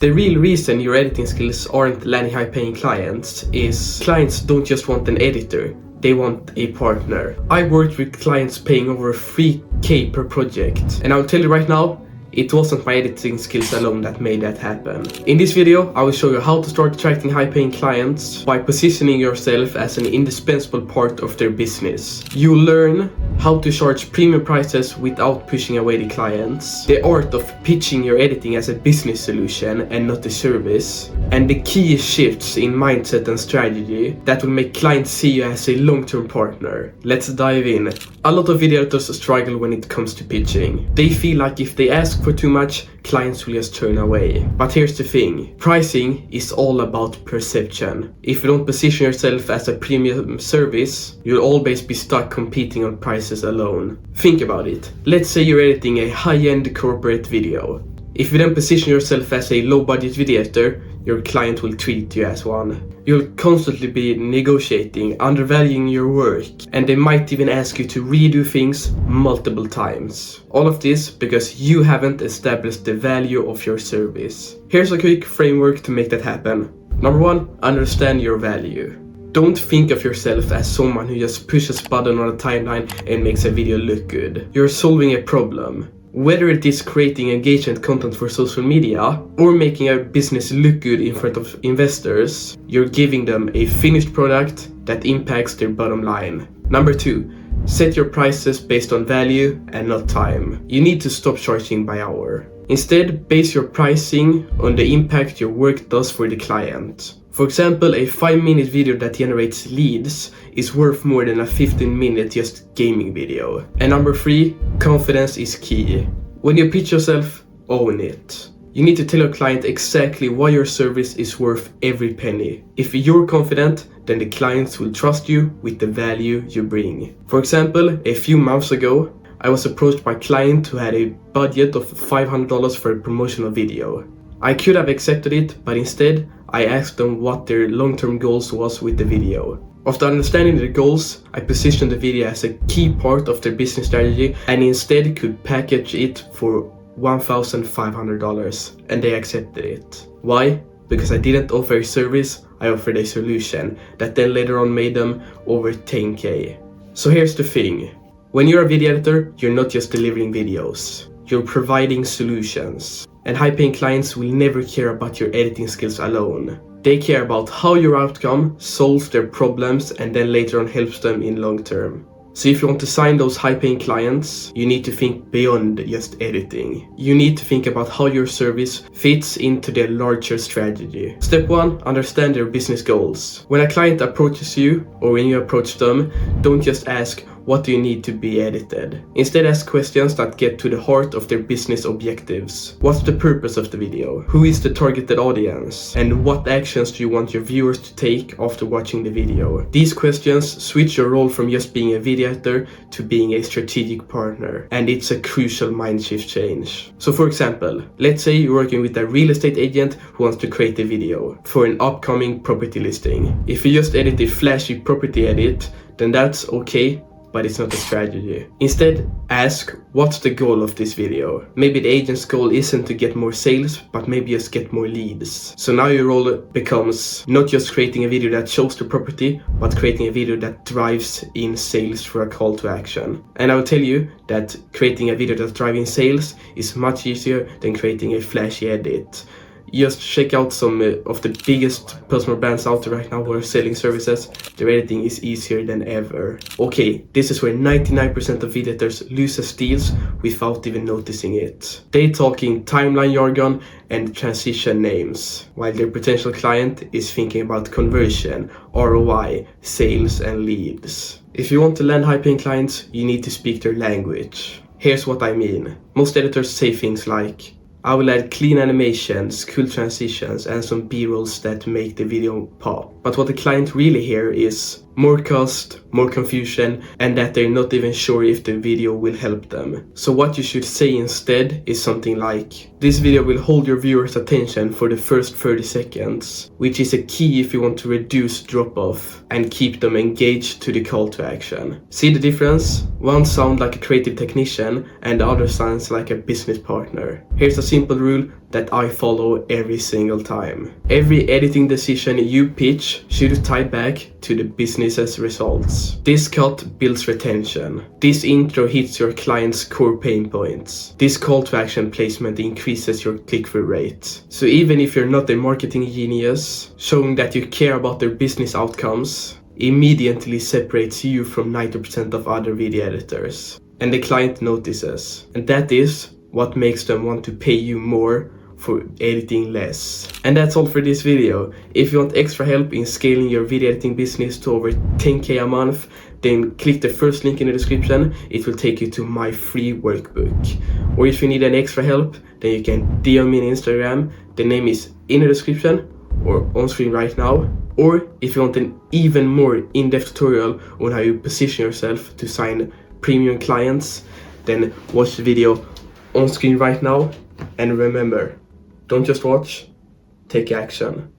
The real reason your editing skills aren't landing high-paying clients is clients don't just want an editor, they want a partner. I worked with clients paying over 3K per project, and I'll tell you right now, it wasn't my editing skills alone that made that happen. In this video, I will show you how to start attracting high-paying clients by positioning yourself as an indispensable part of their business. You'll learn how to charge premium prices without pushing away the clients, the art of pitching your editing as a business solution and not a service, and the key shifts in mindset and strategy that will make clients see you as a long-term partner. Let's dive in. A lot of video editors struggle when it comes to pitching. They feel like if they ask for too much, clients will just turn away. But here's the thing, pricing is all about perception. If you don't position yourself as a premium service, you'll always be stuck competing on prices alone. Think about it. Let's say you're editing a high-end corporate video. If you then position yourself as a low-budget video editor, your client will treat you as one. You'll constantly be negotiating, undervaluing your work, and they might even ask you to redo things multiple times. All of this because you haven't established the value of your service. Here's a quick framework to make that happen. Number 1, understand your value. Don't think of yourself as someone who just pushes a button on a timeline and makes a video look good. You're solving a problem. Whether it is creating engagement content for social media or making a business look good in front of investors, you're giving them a finished product that impacts their bottom line. Number 2, set your prices based on value and not time. You need to stop charging by hour. Instead, base your pricing on the impact your work does for the client. For example, a 5-minute video that generates leads is worth more than a 15-minute just gaming video. And number 3, confidence is key. When you pitch yourself, own it. You need to tell your client exactly why your service is worth every penny. If you're confident, then the clients will trust you with the value you bring. For example, a few months ago, I was approached by a client who had a budget of $500 for a promotional video. I could have accepted it, but instead, I asked them what their long-term goals was with the video. After understanding their goals, I positioned the video as a key part of their business strategy and instead could package it for $1,500, and they accepted it. Why? Because I didn't offer a service, I offered a solution that then later on made them over 10K. So here's the thing. When you're a video editor, you're not just delivering videos. You're providing solutions. And high-paying clients will never care about your editing skills alone. They care about how your outcome solves their problems and then later on helps them in long term. So if you want to sign those high-paying clients, you need to think beyond just editing. You need to think about how your service fits into their larger strategy. Step 1, understand their business goals. When a client approaches you, or when you approach them, don't just ask, what do you need to be edited? Instead, ask questions that get to the heart of their business objectives. What's the purpose of the video? Who is the targeted audience? And what actions do you want your viewers to take after watching the video? These questions switch your role from just being a video editor to being a strategic partner. And it's a crucial mind shift change. So for example, let's say you're working with a real estate agent who wants to create a video for an upcoming property listing. If you just edit a flashy property edit, then that's okay, but it's not a strategy. Instead, ask, what's the goal of this video? Maybe the agent's goal isn't to get more sales, but maybe just get more leads. So now your role becomes not just creating a video that shows the property, but creating a video that drives in sales for a call to action. And I will tell you that creating a video that's driving sales is much easier than creating a flashy edit. Just check out some of the biggest personal brands out there right now who are selling services. Their editing is easier than ever. Okay, this is where 99% of video editors lose deals without even noticing it. They talking timeline jargon and transition names, while their potential client is thinking about conversion, ROI, sales and leads. If you want to land high-paying clients, you need to speak their language. Here's what I mean. Most editors say things like, I will add clean animations, cool transitions, and some B-rolls that make the video pop. But what the client really hears is more cost, more confusion, and that they're not even sure if the video will help them. So what you should say instead is something like, this video will hold your viewer's attention for the first 30 seconds, which is a key if you want to reduce drop-off and keep them engaged to the call to action. See the difference? One sounds like a creative technician and the other sounds like a business partner. Here's a simple rule, that I follow every single time. Every editing decision you pitch should tie back to the business's results. This cut builds retention. This intro hits your client's core pain points. This call to action placement increases your click-through rate. So even if you're not a marketing genius, showing that you care about their business outcomes immediately separates you from 90% of other video editors. And the client notices. And that is what makes them want to pay you more for editing less. And that's all for this video. If you want extra help in scaling your video editing business to over 10k a month, then click the first link in the description. It will take you to my free workbook. Or if you need any extra help, then you can DM me on Instagram. The name is in the description or on screen right now. Or if you want an even more in-depth tutorial on how you position yourself to sign premium clients, then watch the video on screen right now. And remember, don't just watch, take action.